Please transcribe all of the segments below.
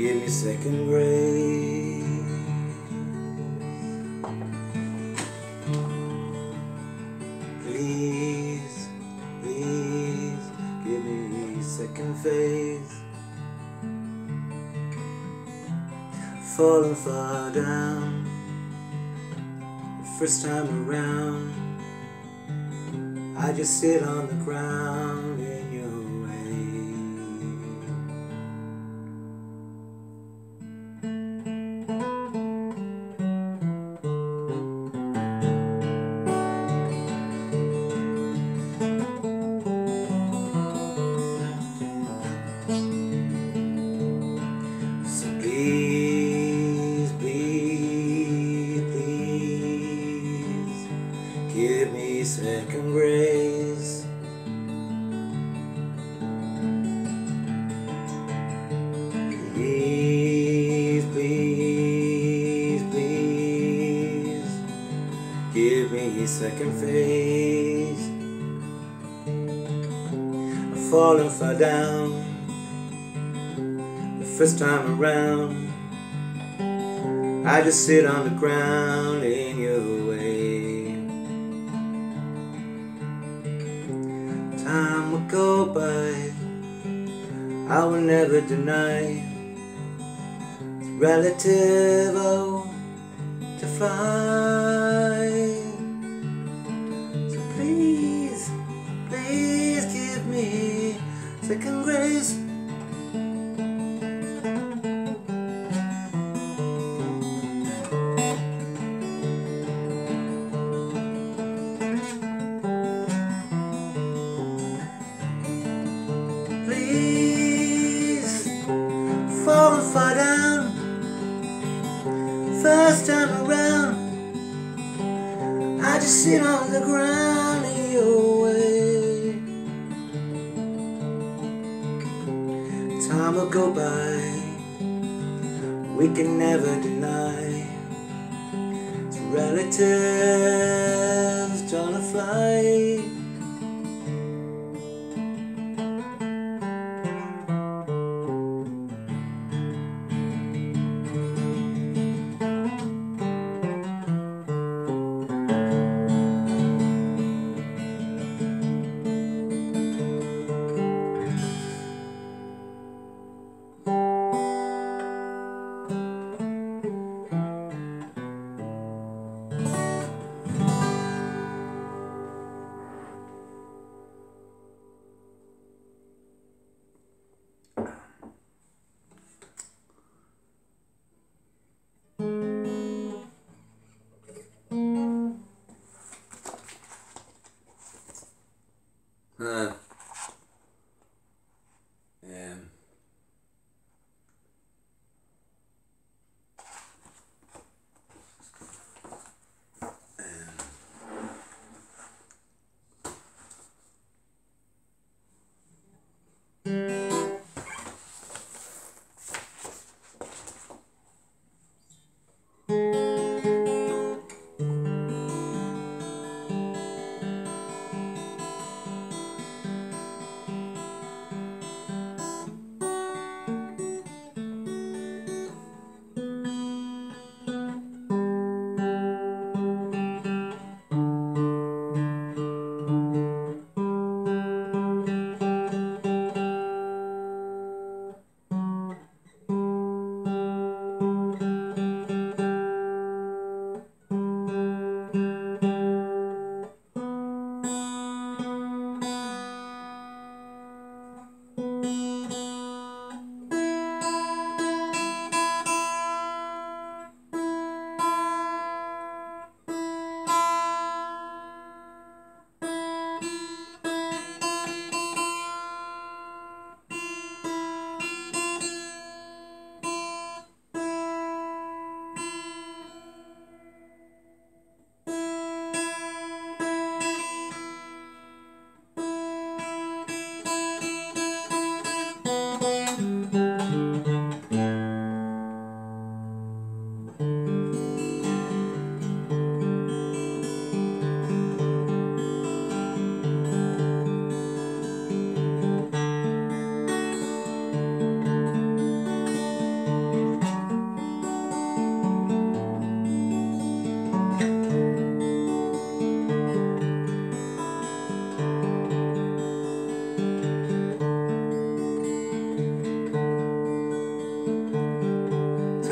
give me second grace. Please, please, give me second faith. Falling far down the first time around, I just sit on the ground in your way. So please, please, please, give me second grace. Please, please, please, give me second face. I've fallen far down the first time around, I just sit on the ground in your way. Time will go by, I will never deny. It's relative, oh, to fly. So please, please give me second grace. Please, falling far down first time around, I just sit on the ground in your way. Time will go by, we can never deny. It's relatives trying to fly.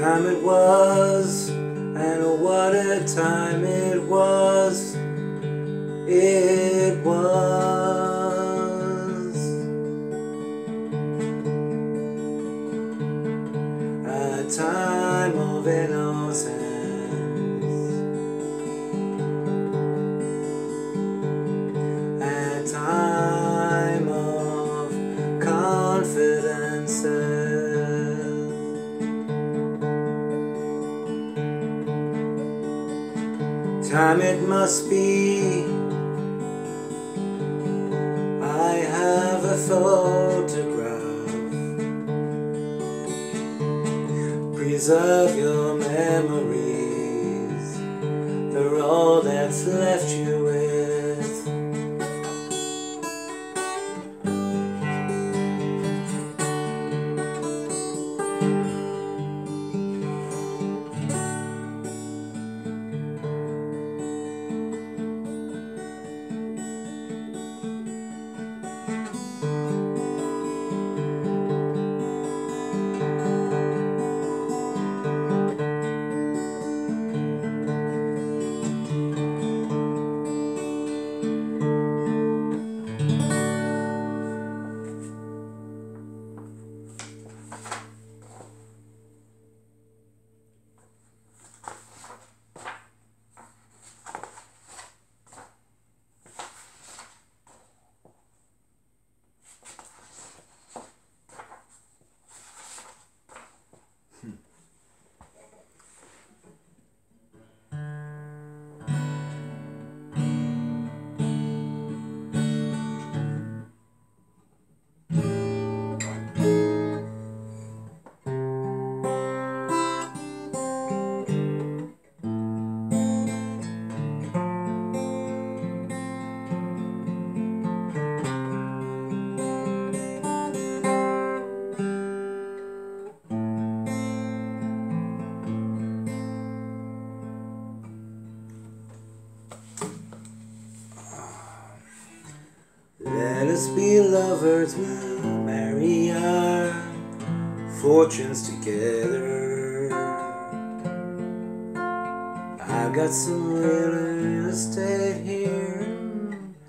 time it was, and oh, what a time it was. It was a time of innocence, a time of confidences. Time it must be. I have a photograph. Preserve your memories. They're all that's left you with. Let us be lovers, we'll marry our fortunes together. I got some real estate here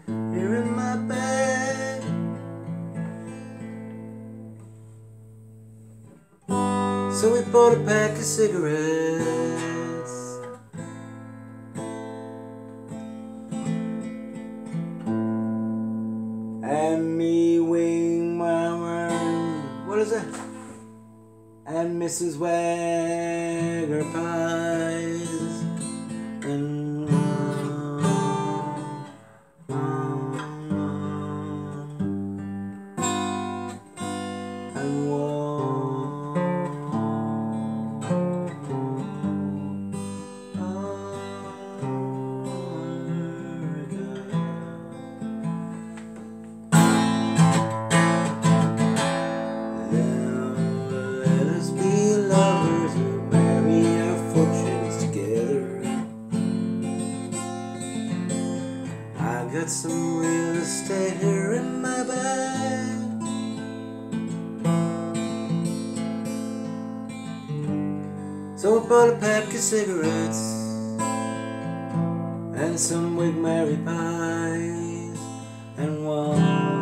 in my bed. So we bought a pack of cigarettes and me wing my what is it? And Mrs. Wagger pies and got some real estate here in my bag. So I bought a pack of cigarettes and some Wigmary pies and one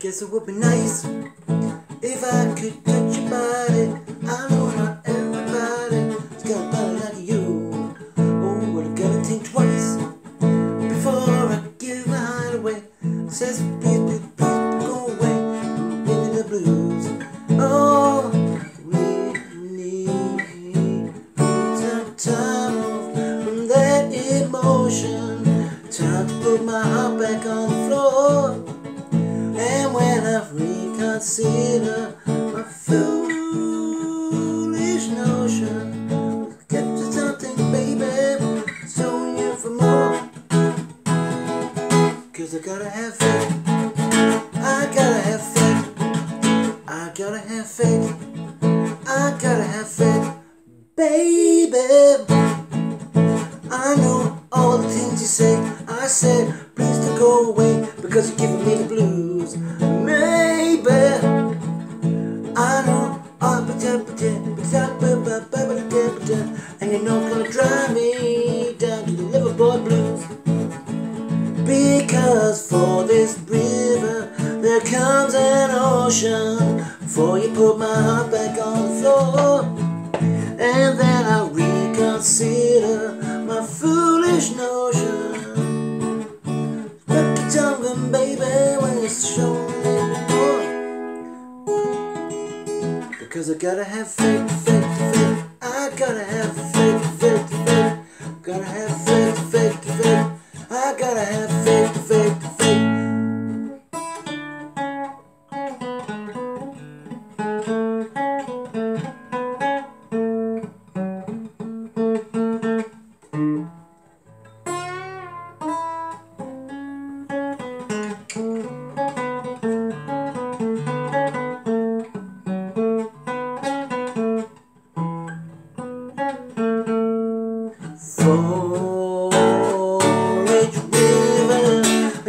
guess it would be nice if I could touch your body. reconsider my foolish notion. Get to something, baby, showing you for more. Cause I gotta have faith, I gotta have faith, I gotta have faith, I gotta have faith, baby. I know all the things you say. I said, please don't go away because you're giving me the blues. Maybe I know all the and you're not gonna drive me down to the Liverpool blues. Because for this river there comes an ocean. Before you put my heart back on the floor, and then I reconsider my foolish notion. Grab the tongue, baby, when you're showing me more. Because I gotta have faith, faith, faith. I gotta have faith, faith, faith. Gotta have faith, faith, faith. I gotta have faith, faith, faith.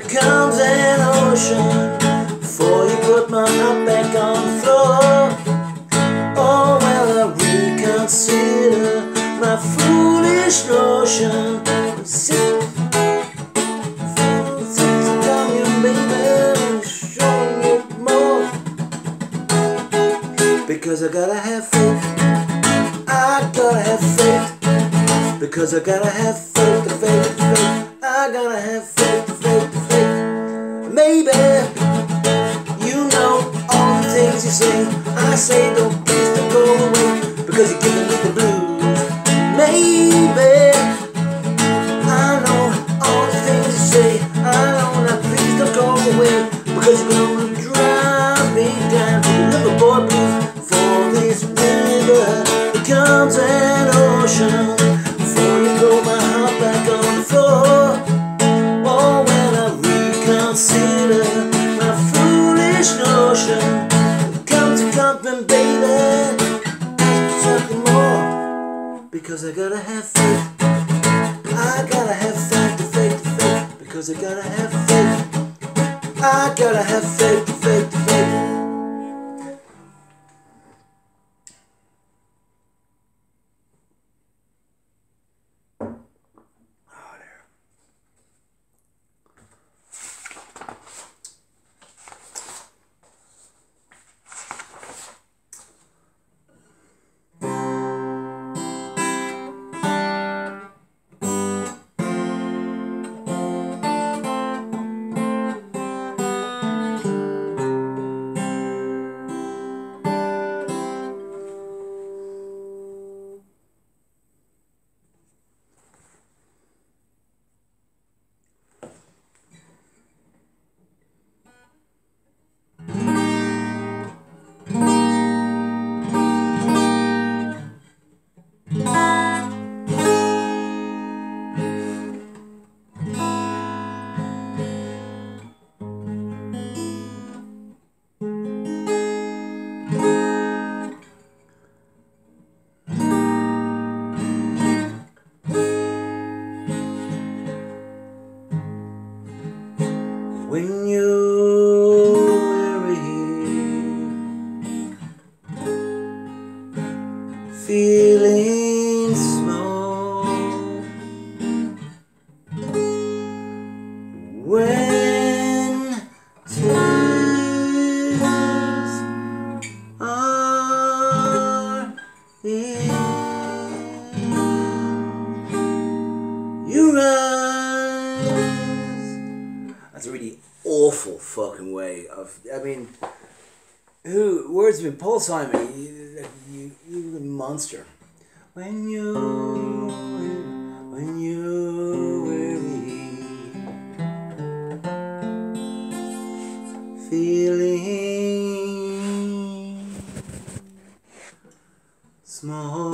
Comes an ocean before you put my heart back on the floor. Oh well, I reconsider my foolish notion. Sit down, you baby, showing you more. Because I gotta have faith, I gotta have faith. Because I gotta have faith, faith, faith. I gotta have faith, faith, faith. Maybe you know all the things you say. I say don't please don't go away because you're giving me the blues. Maybe I know all the things you say. I know that please don't go away because you're gonna drive me down to the Liverpool blues. For this river becomes an ocean before you throw my heart back on the floor. Oh, when I reconsider my foolish notion, come to comfort, baby, something more. Because I gotta have faith, I gotta have faith, faith, faith. Because I gotta have faith, I gotta have faith, faith, faith. When you're weary, feeling small, when tears are in your eyes. That's a really awful fucking way of, I mean, words have been Paul Simon, you the monster. When you're weary, feeling small.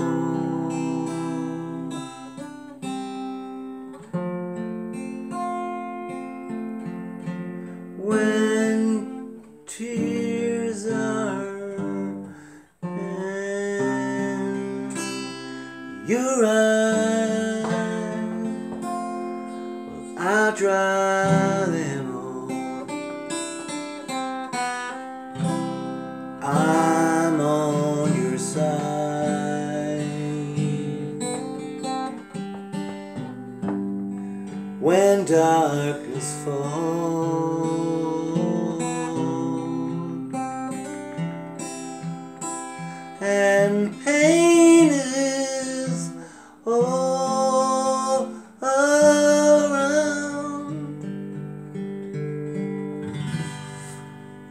When tears are in your eyes, I'll dry them all. I'm on your side. When darkness falls and pain is all around,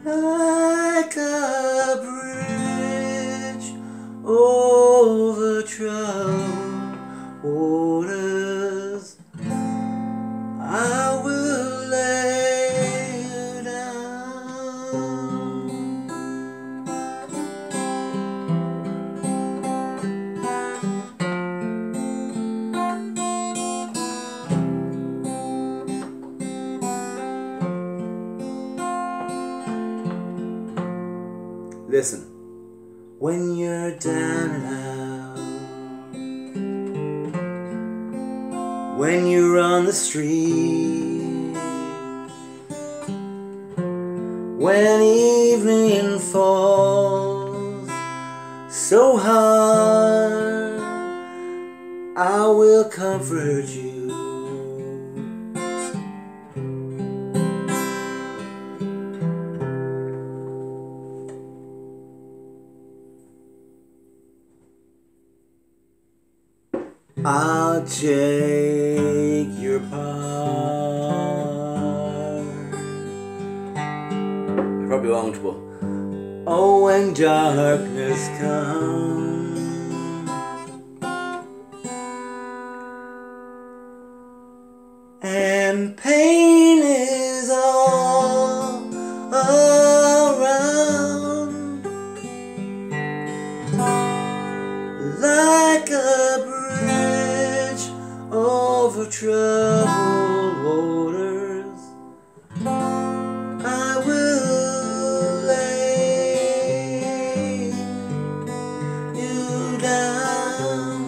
like a bridge over troubled waters, I will lay you down. Listen, when you're down and out, when you're on the street, when evening falls so hard, I will comfort you. I'll take your part. I probably won't, but oh, when darkness comes and pain is all around, like a bridge over troubled waters, I will lay you down.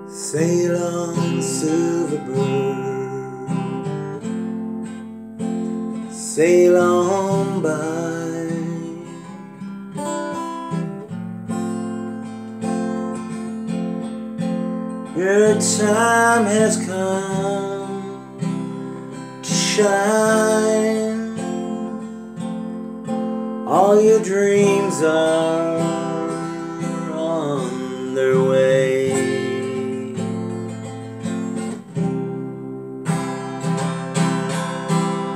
Sail on, silver bird, sail on by. Your time has come to shine. All your dreams are on their way.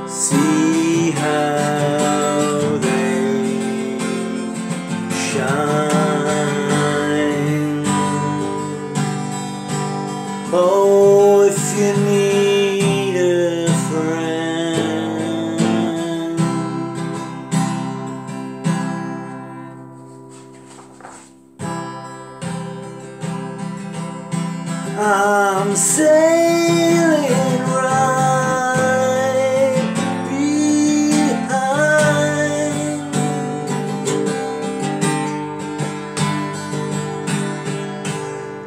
See how they shine. Oh, if you need a friend, I'm sailing right behind.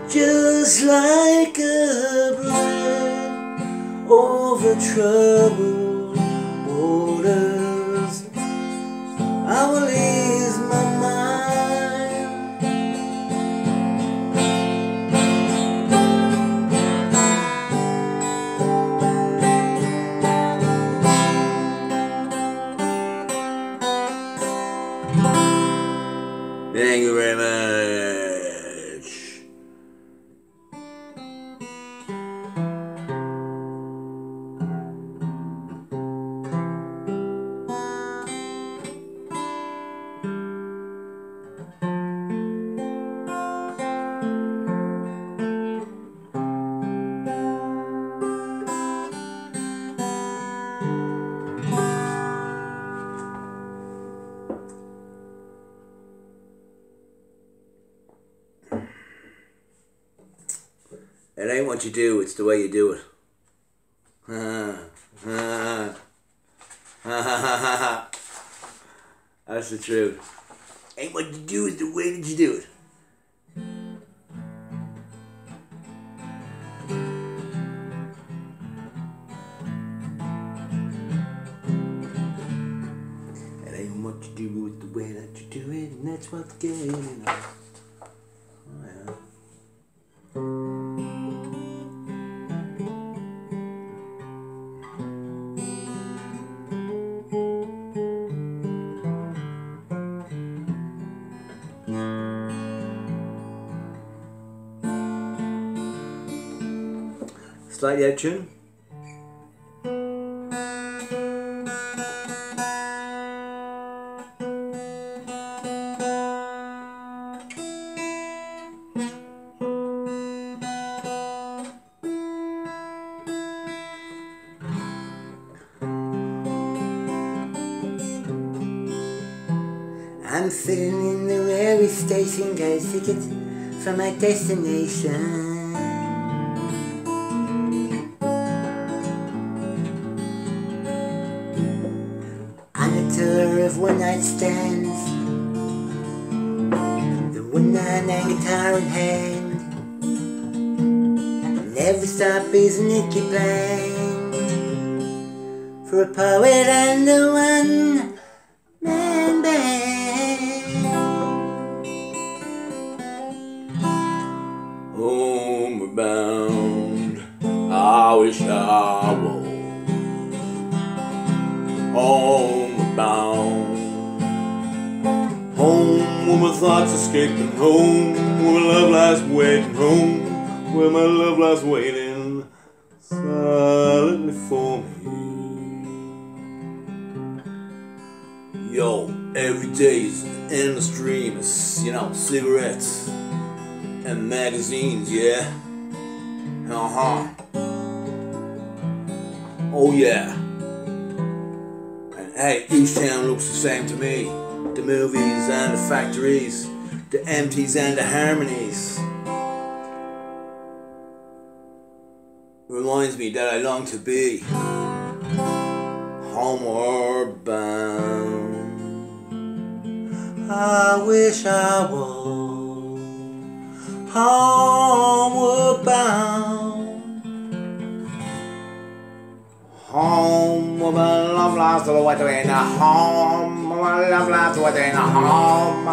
Just like a bridge over troubled waters, I will ease my mind. Thank you very much. It ain't what you do, it's the way you do it. That's the truth. Ain't what you do, it's the way that you do it. It ain't what you do, it's the way that you do it, and that's what's getting on. Oh yeah. Slightly out of tune. I'm sitting in the railway station, got a ticket for my destination. Of one-night stands, the one-night and guitar in hand, never stop isn't it keep playing for a poet and a one-man band. Homeward bound, I wish I was homeward bound. Home where my thoughts escaping, home where my love lies waiting, home where my love lies waiting silently for me. Yo, every day's an endless dream, it's, you know, cigarettes and magazines, yeah. Oh yeah. And hey, each town looks the same to me. The movies and the factories, the empties and the harmonies. Reminds me that I long to be homeward bound. I wish I was homeward bound. Home where my love lies within a home, where my love lies within a home,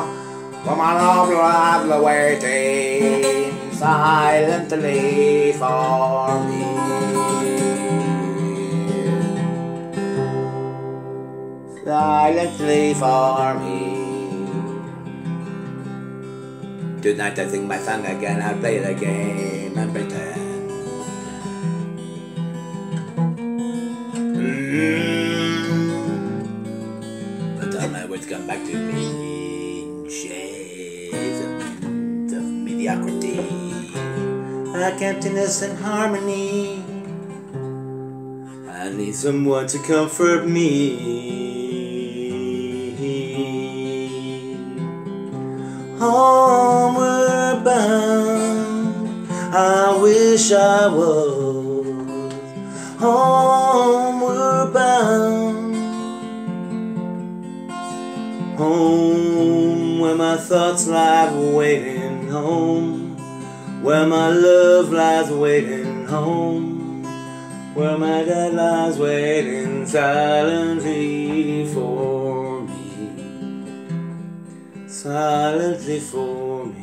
where my love lies waiting silently for me. Silently for me. Tonight I sing my song again, I'll play the game and pretend. But all my words come back to me in shades of mediocrity, like emptiness and harmony. I need someone to comfort me. Homeward bound, I will wish I was homeward bound, home where my thoughts lie waiting, home where my love lies waiting, home where my dad lies waiting silently for me, silently for me.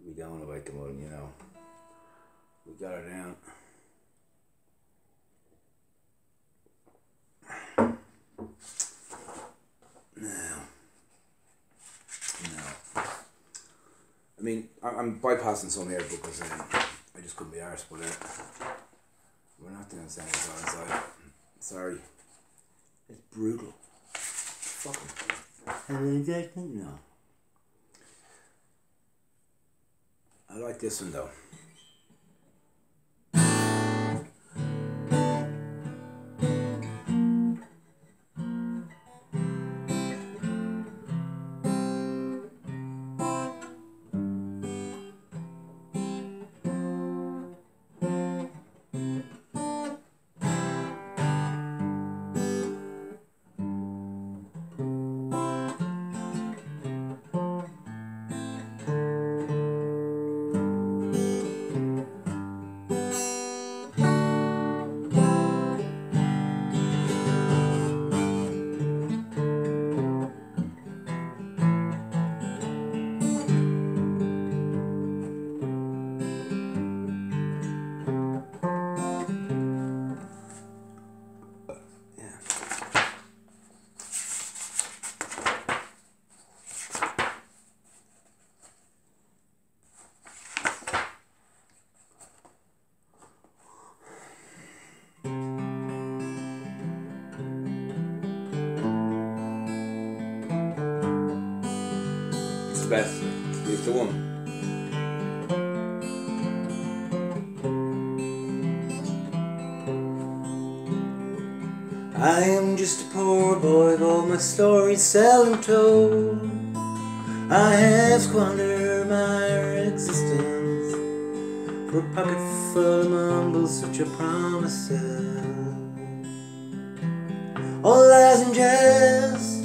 We going about the one, you know. We got it down. Now. I mean, I'm bypassing some here because I just couldn't be arsed, but we're not doing the inside. Sorry. It's brutal. Fucking. No. I like this one though. Best. Here's the one. I am just a poor boy, all my stories seldom told. I have squandered my existence for a pocket full of mumbles, such a promises. All lies and jest.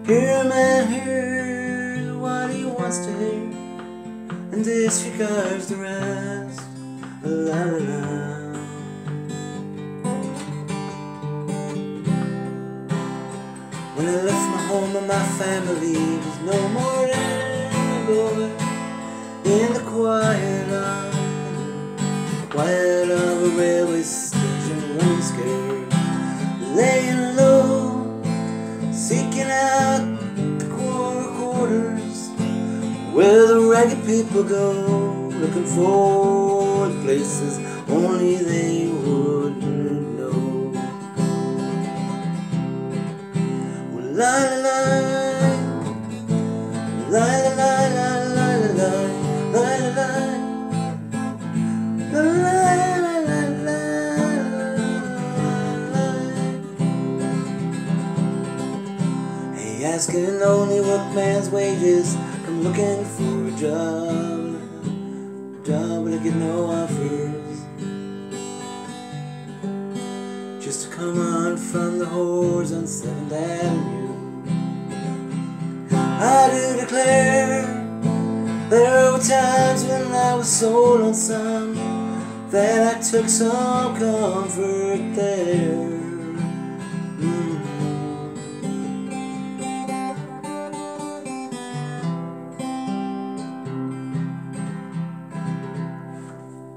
Hear a man hear what he wants to hear and disregards the rest. La la la. When I left my home and my family was no more than a boy in the quiet of a railway station, one scared, laying low, seeking out the quarters where the ragged people go, looking for the places only they wouldn't know. Well, la la la, la la la la la la la la la la la la. Hey, asking only workman's wages. I'm looking for a job, but I get no offers. Just to come on from the whores on 7th Avenue. I do declare there were times when I was so lonesome that I took some comfort there.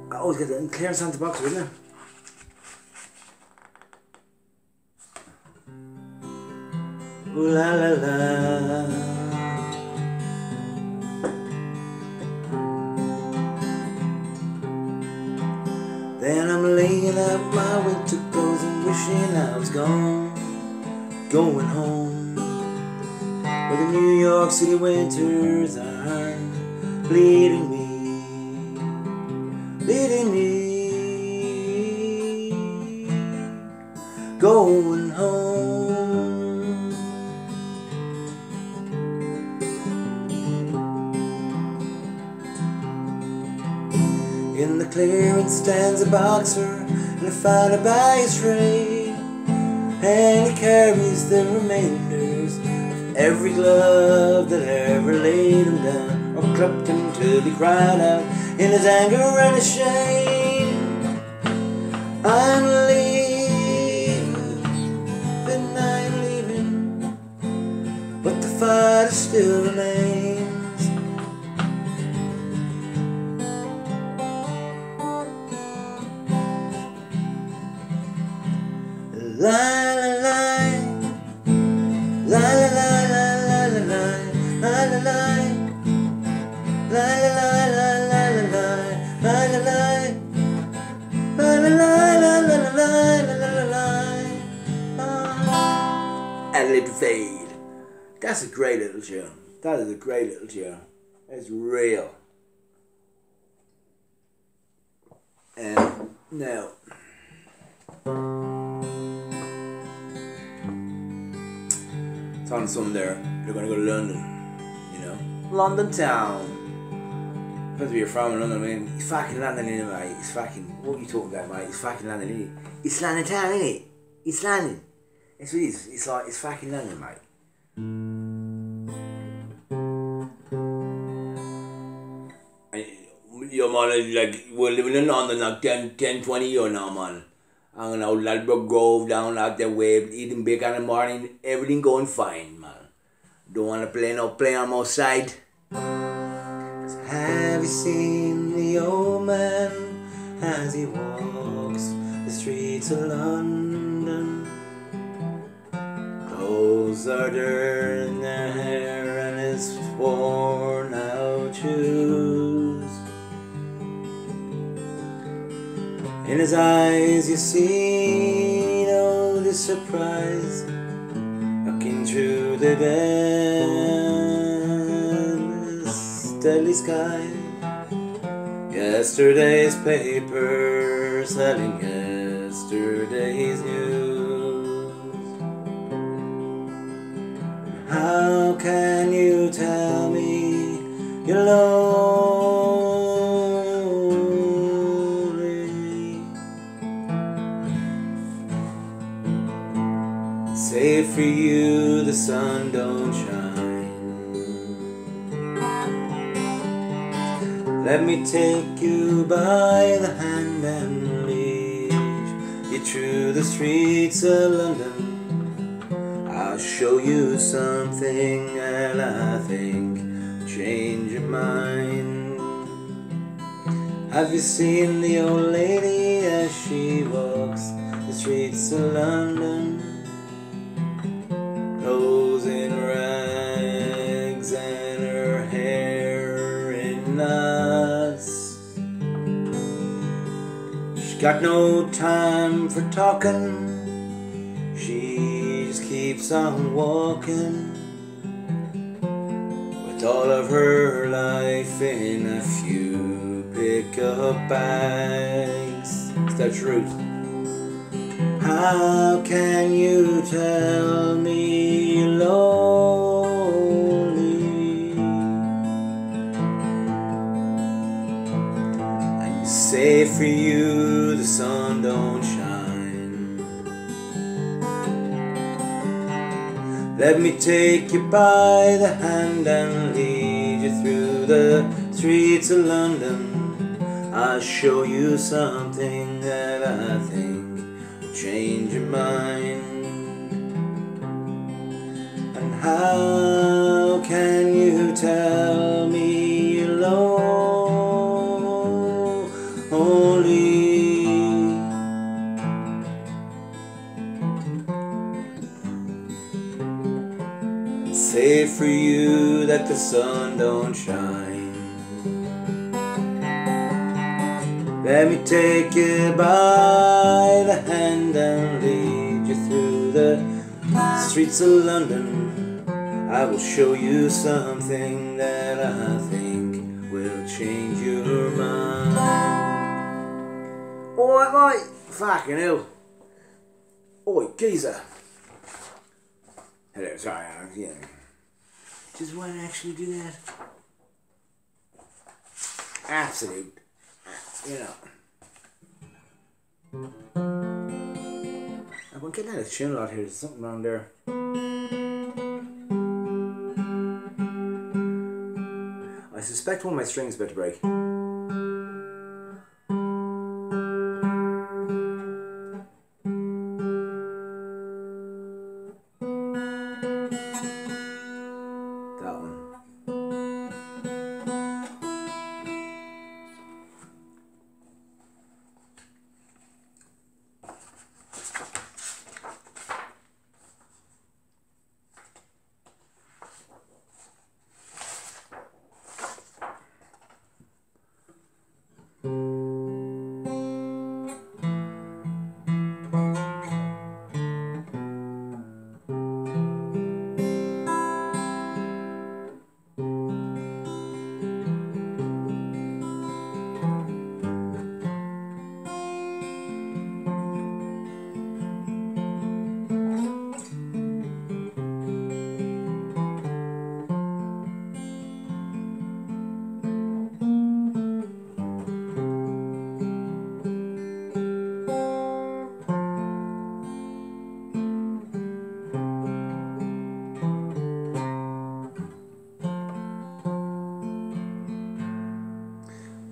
I always get the clearance on the box, wouldn't I? Ooh la la la. Then I'm laying out my winter clothes and wishing I was gone, going home. where the New York City winters are bleeding me, going home. In the clearance stands a boxer and a fighter by his trade, and he carries the remainders of every glove that ever laid him down or clubbed him till he cried out in his anger and his shame, I'm leaving, but the fight still remains. La la la, la la la la la la la la la, la la la la la la la la la, la la la la la la la la. Ad-lib fade. That's a great little tune. That is a great little tune. It's real. Now, it's on some there. They're gonna go to London, you know, London town. Depends where you're from in London. I mean, he's fucking landing in it, mate. He's fucking. What are you talking about, mate? He's fucking landing in it. It's London town, isn't it? It's London. It's what it is. It's like it's fucking London, mate. Yo, man, like, we're living in London like 10, 20 years now, man. Hanging out Ladbroke Grove, down out there way, eating bacon in the morning, everything going fine, man. Don't want to play no play on my side. Have you seen the old man as he walks the streets of London? Clothes are dirt in their hair and his worn out shoes. In his eyes you see no surprise, looking through the deadly sky. Yesterday's paper selling yesterday's news. How can you tell me you're lonely? Say for you the sun don't shine. Let me take you by the hand and lead you through the streets of London. I'll show you something that I think will change your mind. Have you seen the old lady as she walks the streets of London? Clothes in rags and her hair in knots. She's got no time for talking, she just keeps on walking, with all of her life in a few pickup bags. It's the truth. How can you tell me you're lonely? And you say for you the sun don't shine. Let me take you by the hand and lead you through the streets of London. I'll show you something that I think change your mind. And how can you tell me you're lonely? Say for you that the sun don't shine. Let me take you by the hand and lead you through the streets of London. I will show you something that I think will change your mind. Oi, oi, fucking hell. Oi, geezer. Hello, sorry, yeah. Just want to actually do that. Absolute, you know. I'm getting out of tune a lot here. There's something wrong there. I suspect one of my strings is about to break. That one.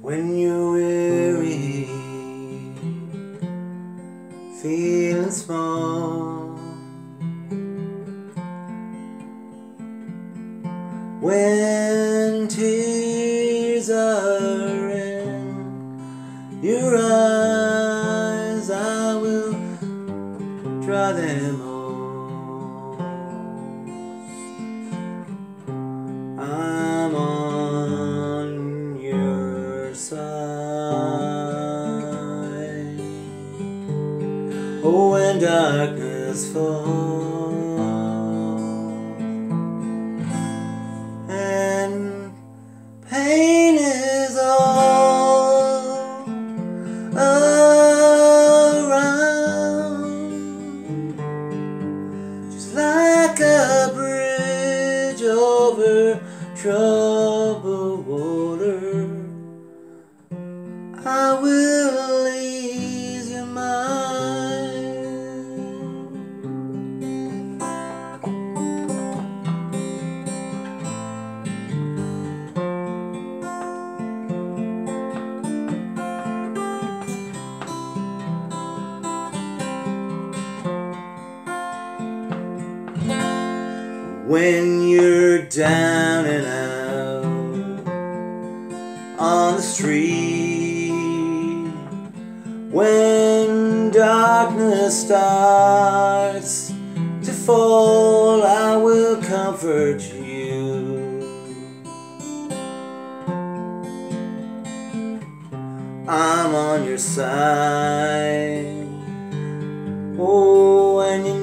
When you're weary, feeling small, when tears are in your eyes, I will dry them all. I'm on your side. Oh, when darkness falls and pain is all around, just like a bridge over troubled water, I will ease your mind. When you're down and out on the street, when darkness starts to fall, I will comfort you. I'm on your side. Oh, when you